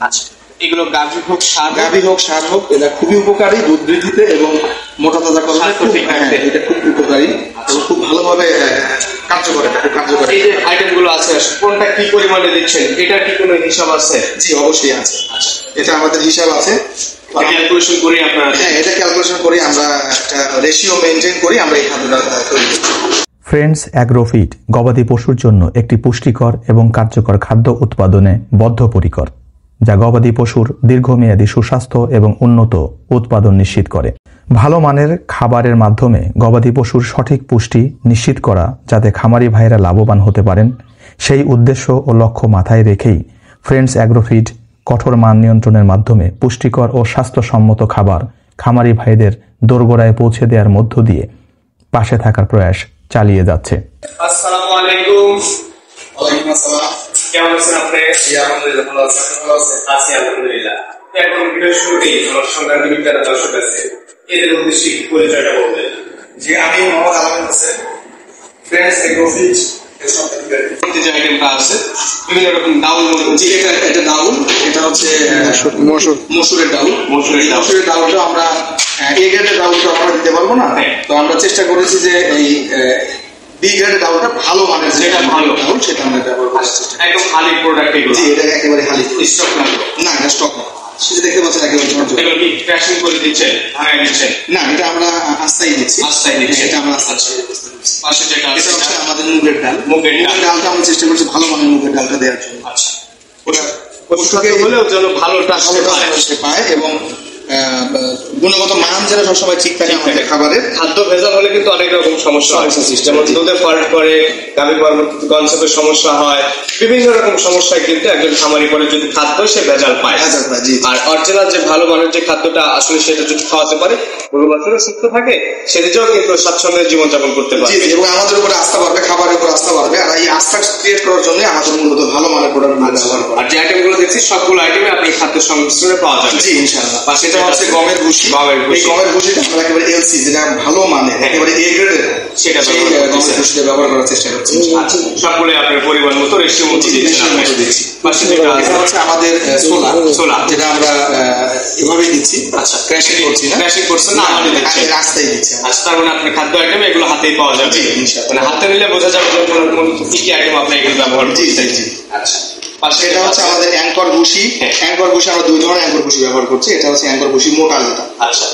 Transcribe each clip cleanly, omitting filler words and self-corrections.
আচ্ছা, এগুলো গাভী হোক ষাঁড় হোক, এটা খুবই উপকারী দুধ বৃদ্ধিতে এবং মোটা তাজা করতে। এটা খুব উপকারী এবং খুব ভালোভাবে কার্যকর। এই যে আইটেম গুলো আছে কোনটা কি পরিমাণে দিচ্ছেন, এটা কি কোনো হিসাব আছে? জি, অবশ্যই আছে। আচ্ছা, এটা আমাদের হিসাব আছে, ক্যালকুলেশন করি আপনারা? হ্যাঁ, এটা ক্যালকুলেশন করি আমরা, একটা রেশিও মেনটেন করি আমরা এই খাদ্যটা তৈরি করি। ফ্রেন্ডস অ্যাগ্রোফিট গবাদি পশুর জন্য একটি পুষ্টিকর এবং কার্যকর খাদ্য উৎপাদনে বদ্ধপরিকর, যা গবাদি পশুর দীর্ঘমেয়াদী সুস্বাস্থ্য এবং উন্নত উৎপাদন নিশ্চিত করে। ভালো মানের খাবারের মাধ্যমে গবাদি পশুর সঠিক পুষ্টি নিশ্চিত করা, যাতে খামারি ভাইয়েরা লাভবান হতে পারেন, সেই উদ্দেশ্য ও লক্ষ্য মাথায় রেখেই ফ্রেন্ডস অ্যাগ্রোফিট কঠোর মান নিয়ন্ত্রণের মাধ্যমে পুষ্টিকর ও স্বাস্থ্যসম্মত খাবার খামারি ভাইদের দোরগোড়ায় পৌঁছে দেওয়ার মধ্য দিয়ে পাশে থাকার প্রয়াস চালিয়ে যাচ্ছে। আসসালামু আলাইকুম। ওয়ালাইকুম আসসালাম। কেমন আছেন আপনি? আলহামদুলিল্লাহ ভালো আছি। ভালো আছেন? আছি আলহামদুলিল্লাহ। এখন ভিডিও শুরুতেই আমার সংগ্রামী যারা দর্শক আছে এদের উদ্দেশ্যে পরিচয়টা বলবেন। জি, আমি মোহাম্মদ আলম হোসেন, ফ্রেন্ডস অ্যাগ্রোফিট এর সম্পাদক। যে আইটেমটা আছে বিভিন্ন রকম ডাউল, জি, এটা ডাউল, এটা হচ্ছে মসুরের ডাউল। মসুরের ডাউলটা আমরা এ গ্রেডের ডাউলটা আমরা দিতে পারবো না, তো আমরা চেষ্টা করেছি যে এই বি গ্রেডের ডাউলটা ভালো মানের, যেটা ভালো ডাউল সেটা আমরা ব্যবহার করার চেষ্টা করি। একদম খালি প্রোডাক্ট এগুলো? জি, এটা একেবারে খালি, স্টক না? না, এটা স্টক না, সেটা দেখতে পাচ্ছেন একেবারে ঝরঝরে। এগুলো কি ক্র্যাশিং করে দিচ্ছেন, ভাঙায় দিচ্ছেন? না, এটা আমরা আস্তাই দিচ্ছি। এটা আমরা আস্তাই। পাশে যেটা আছে এটা হচ্ছে আমাদের মুগের ডাল। মুগের ডালটা আমরা চেষ্টা করছি ভালো মানের মুগের ডালটা দেওয়ার জন্য। আচ্ছা, ওটা পশুকে হলেও যেন ভালোটা সে পায় এবং গুণগত মান যেন সবসময় ঠিক থাকে আমাদের খাবারের। খাদ্য ভেজাল হলে কিন্তু অনেক রকম সমস্যা হয়, যেমন দুধে ফল্ট করে, গাভী গঞ্জের সমস্যা হয়, বিভিন্ন রকম সমস্যায় কিন্তু একজন খামারি করে যদি খাদ্য সে ভেজাল পায়। আর অরিজিনাল যে ভালো মানের যে খাদ্যটা আসলে সেটা যদি খাওয়াতে পারে, গরু বাছুরও সুস্থ থাকে, সেদিকেও কিন্তু স্বাচ্ছন্দ্যের জীবনযাপন করতে পারে এবং আমাদের উপরে আস্থা বাড়বে, খাবারের উপর আস্থা বাড়বে। আর এই আস্থা ক্রিয়েট করার জন্য আমাদের মূলত ভালো মানের প্রোডাক্ট ব্যবহার করা। আর যে আইটেম গুলো দেখছি সবগুলো আইটেমে আপনি খাদ্য সংমিশ্রণে পাওয়া যাবে। জি, ইনশাআল্লাহ। সেটা হচ্ছে গমের ভুসি। এই গমের ভুসিটা আমরা একেবারে এলসি, যেটা ভালো মানের, একেবারে এ গ্রেডের, সেটা গমের ভুসিটা ব্যবহার করার চেষ্টা করছি। সবগুলো আপনার পরিমাণ মতো রেশিও মতো দিচ্ছি। পাশে যেটা হচ্ছে আমাদের সোলা, যেটা আমরা এভাবেই দিচ্ছি। আচ্ছা, ক্র্যাশিং করছি না, ক্র্যাশিং করছেন না, আমাদের দিচ্ছি, রাস্তায় দিচ্ছি। আচ্ছা, তার মানে আপনার খাদ্য আইটেম এগুলো হাতেই পাওয়া যাবে। জি, ইনশাআল্লাহ। মানে হাতে নিলে বোঝা যাবে যে কি কি আইটেম আপনি এগুলো ব্যবহার করছেন। জি। আচ্ছা, এটা হচ্ছে আমাদের অ্যাঙ্কর ভুসি। অ্যাঙ্কর ভুসি আমরা দুই ধরনের অ্যাঙ্কর ভুসি ব্যবহার করছি। এটা হচ্ছে অ্যাঙ্কর ভুসি মোটা, যেটা আচ্ছা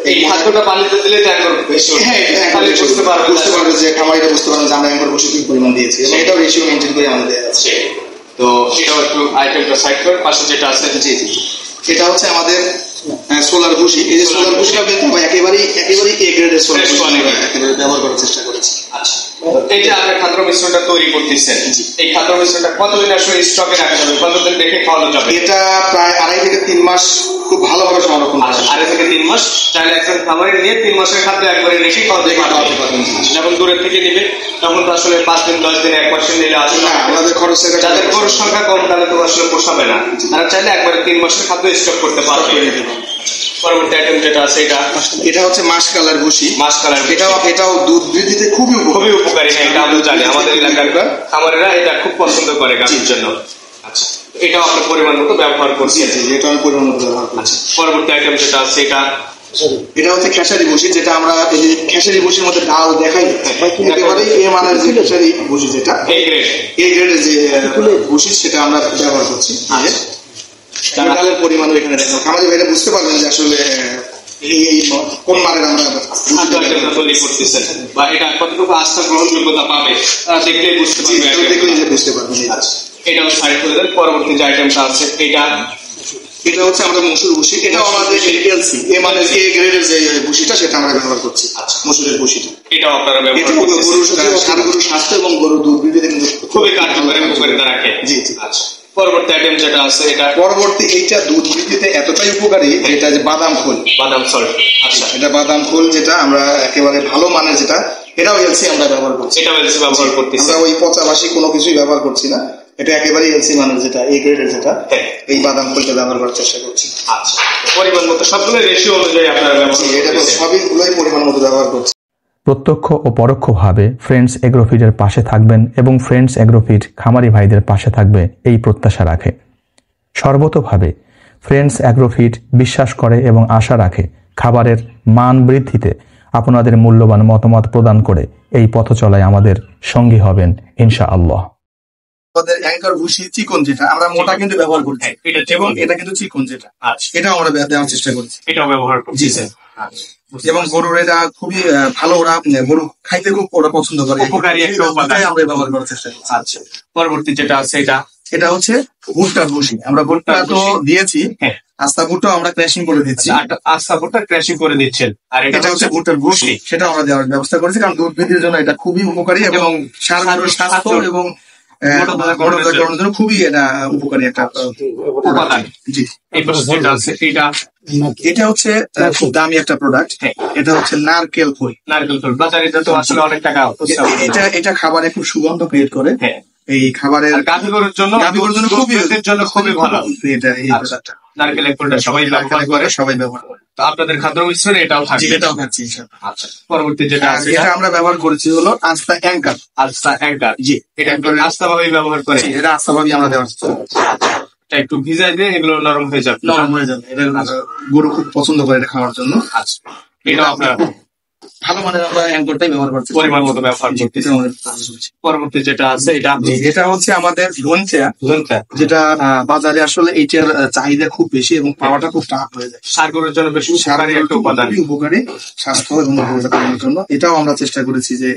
এই খাদ্যটা পানিতে দিলে তো একবার বেশি, হ্যাঁ, বুঝতে পারবে যে খামারিটা বুঝতে পারবে যে আমরা অ্যাঙ্কর ভুসি কি পরিমাণ দিয়েছি, এবং এটাও রেশিও মেনটেন করে আমাদের দেওয়া আছে। তো এটাও একটু আইটেমটা সাইড করে পাশে যেটা আছে। জি, এটা হচ্ছে আমাদের সোলার ভুসি। এই যে সোলার ভুসিটা কিন্তু একেবারেই এ গ্রেডের সোলার ভুসি একেবারে ব্যবহার করার চেষ্টা করেছি। আচ্ছা, এই যে আপনি খাদ্য মিশ্রণটা তৈরি করতেছেন, এই খাদ্য মিশ্রণটা কতদিন আসলে স্টকে রাখা যাবে, কতদিন রেখে খাওয়ানো যাবে? এটা প্রায় 2.5 থেকে 3 মাস খুব ভালোভাবে সংরক্ষণ করা যায়। 2.5 থেকে 3 মাস চাইলে একজন খামারে নিয়ে 3 মাসের খাদ্য একবারে রেখে খাওয়াতে পারবেন। যখন দূরের থেকে নিবে তখন তো আসলে 5 দিন 10 দিন 1 মাসের নিলে আসলে না, আমাদের খরচ, যাদের গরুর সংখ্যা কম তাহলে তো আসলে পোষাবে না, তারা চাইলে একবারে 3 মাসের খাদ্য স্টক করতে পারবে। পরবর্তী আইটেম যেটা আছে এটা হচ্ছে মাসকালার ভুসি। এটাও দুধ বৃদ্ধিতে খুবই উপকারী। এটা আমরা জানি, আমাদের এলাকার খামারেরা এটা খুব পছন্দ করে গাভীর জন্য। আচ্ছা, এটাও আপনার পরিমাণ মতো ব্যবহার করছি। এটা আমি পরিমাণ মতো ব্যবহার করছি। পরবর্তী আইটেম যেটা আছে এটা হচ্ছে খেসারি ভুসি, যেটা আমরা এই যে খেসারি ভুসির মধ্যে ডাল দেখাই, একেবারে এ মানের যে খেসারি ভুসি, যেটা এ গ্রেডের যে ভুসি, সেটা আমরা ব্যবহার করছি। আগে ডালের পরিমাণ এখানে দেখো, খামারি ভাইরা বুঝতে পারবেন যে আসলে এই কোন মানের আমরা তৈরি করতেছেন বা এটা কতটুকু আস্থা গ্রহণযোগ্যতা পাবে দেখলেই বুঝতে পারবেন। এটাও সাইড করে দেন। পরবর্তী যে আইটেমটা আছে এটা হচ্ছে আমাদের মসুর ভুসি। এটাও আমাদের এলসি, এ মানে এ গ্রেডের যে ভুসিটা, সেটা আমরা ব্যবহার করছি। আচ্ছা, মসুরের ভুসিটা এটাও আপনারা ব্যবহার করছেন। গরুর স্বাস্থ্য এবং গরুর দুধ বৃদ্ধিতে কিন্তু খুবই কার্যকরী উপকারিতা রাখে। জি। আচ্ছা, পরবর্তী আইটেম যেটা আছে এইটা দুধ বৃদ্ধিতে এতটাই উপকারী, এটা যে বাদাম খোল, বাদাম সল্ট। আচ্ছা, এটা বাদাম খোল, যেটা আমরা একেবারে ভালো মানের, যেটা এটাও এলসি আমরা ব্যবহার করছি। এটাও এলসি ব্যবহার করতেছি, আমরা ওই পচাবাসি কোনো কিছুই ব্যবহার করছি না। এটা একেবারে এলসি মানের, যেটা এ গ্রেডের, যেটা এই বাদাম খোলটা ব্যবহার করার চেষ্টা করছি। আচ্ছা, পরিমাণ মতো সবগুলো রেশিও অনুযায়ী আপনারা ব্যবহার করছেন। এটা সবগুলোই পরিমাণ মতো ব্যবহার করছি। প্রত্যক্ষ ও পরোক্ষভাবে ফ্রেন্ডস অ্যাগ্রোফিটের পাশে থাকবেন এবং ফ্রেন্ডস অ্যাগ্রোফিট খামারি ভাইদের পাশে থাকবে এই প্রত্যাশা রাখে। সর্বতোভাবে ফ্রেন্ডস অ্যাগ্রোফিট বিশ্বাস করে এবং আশা রাখে খাবারের মান বৃদ্ধিতে আপনাদের মূল্যবান মতামত প্রদান করে এই পথ চলায় আমাদের সঙ্গী হবেন ইনশাআল্লাহ। আমাদের অ্যাঙ্কার ভুসি চিকন যেটা আমরা মোটা কিন্তু ব্যবহার করছি, এবং এটা কিন্তু চিকন যেটা, এটা আমরা দেওয়ার চেষ্টা করছি। এটাও ব্যবহার করছি। জি স্যার। এবং গরুর এটা খুবই ভালো, ওরা গরু খাইতে খুব ওরা পছন্দ করে, উপকারী একটা উপাদান আমরা ব্যবহার করার চেষ্টা করছি। আচ্ছা, পরবর্তী যেটা আছে এটা হচ্ছে ভুট্টার ভুসি। আমরা ভুট্টা তো দিয়েছি, আস্তা ভুট্টা আমরা ক্র্যাশিং করে দিচ্ছি। আস্তা ভুট্টা ক্র্যাশিং করে দিচ্ছেন, আর এটা হচ্ছে ভুট্টার ভুসি, সেটা আমরা দেওয়ার ব্যবস্থা করেছি, কারণ দুধ বৃদ্ধির জন্য এটা খুবই উপকারী এবং স্বাস্থ্য এবং গণনার জন্য খুবই এটা উপকারী একটা উপাদান। জি, এটা হচ্ছে খুব দামি একটা প্রোডাক্ট। এটা হচ্ছে নারকেল খই। নারকেল খই বাজারে তো আসলে অনেক টাকা। এটা খাবারে খুব সুগন্ধ ক্রিয়েট করে। এই খাবারের গাভী গরুর জন্য খুবই ভালো। এটা এই প্রোডাক্টটা নারকেল খইটা সবাই ব্যবহার করে। তো আপনাদের খাদ্য মিশ্রণে এটাও থাকবে? এটাও থাকছে ইনশাআল্লাহ। আচ্ছা, পরবর্তী যেটা আছে এটা আমরা ব্যবহার করেছি হলো আস্তা অ্যাঙ্কার। আস্তা অ্যাঙ্কার, জি, এটা আস্তা ভাবেই ব্যবহার করে। এটা আস্তা ভাবেই আমরা দেওয়ার চেষ্টা করছি। এটা একটু ভিজাই দিয়ে এগুলো নরম হয়ে যাবে। এটা গরু খুব পছন্দ করে এটা খাওয়ার জন্য। আচ্ছা, এটাও আপনার ভালো মানের আমরা অ্যাঙ্কারটাই ব্যবহার করছি, পরিমাণ মতো ব্যবহার করতেছি। পরবর্তী যেটা আছে এটা হচ্ছে আমাদের ধনচা, যেটা বাজারে আসলে এইটার চাহিদা খুব বেশি এবং পাওয়াটা খুব টাফ হয়ে যায়। সার গরুর জন্য বেশি উপকারী একটা উপাদান, উপকারী স্বাস্থ্য এবং গরুটা পালনের জন্য। এটাও আমরা চেষ্টা করেছি যে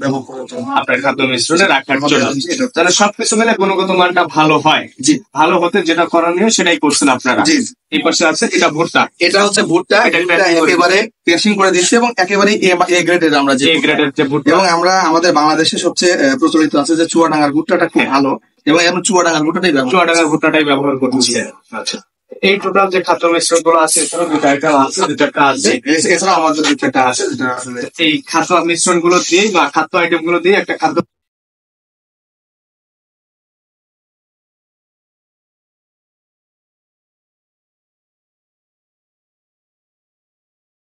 ব্যবহার করার জন্য, আপনার খাদ্য মিশ্রণে রাখার জন্য, তাহলে সবকিছু মিলে গুণগত মানটা ভালো হয়। জি, ভালো হতে যেটা করণীয় সেটাই করছেন আপনারা। জি, এই পাশে আছে এটা ভুট্টা। এটা হচ্ছে ভুট্টা, একেবারে ক্র্যাশিং করে দিচ্ছি এবং একেবারে এ গ্রেডের আমরা যে ভুট্টা। এবং আমরা আমাদের বাংলাদেশে সবচেয়ে প্রচলিত আছে যে চুয়াডাঙ্গার ভুট্টাটা খুব ভালো, এবং এখন চুয়াডাঙ্গার ভুট্টাটাই ব্যবহার করছি। আচ্ছা, এই টোটাল যে খাদ্য মিশ্রণ গুলো আছে এছাড়াও আমাদের দুটো আছে, যেটা আসলে এই খাদ্য মিশ্রণ গুলো দিয়ে বা খাদ্য আইটেম গুলো দিয়ে একটা খাদ্য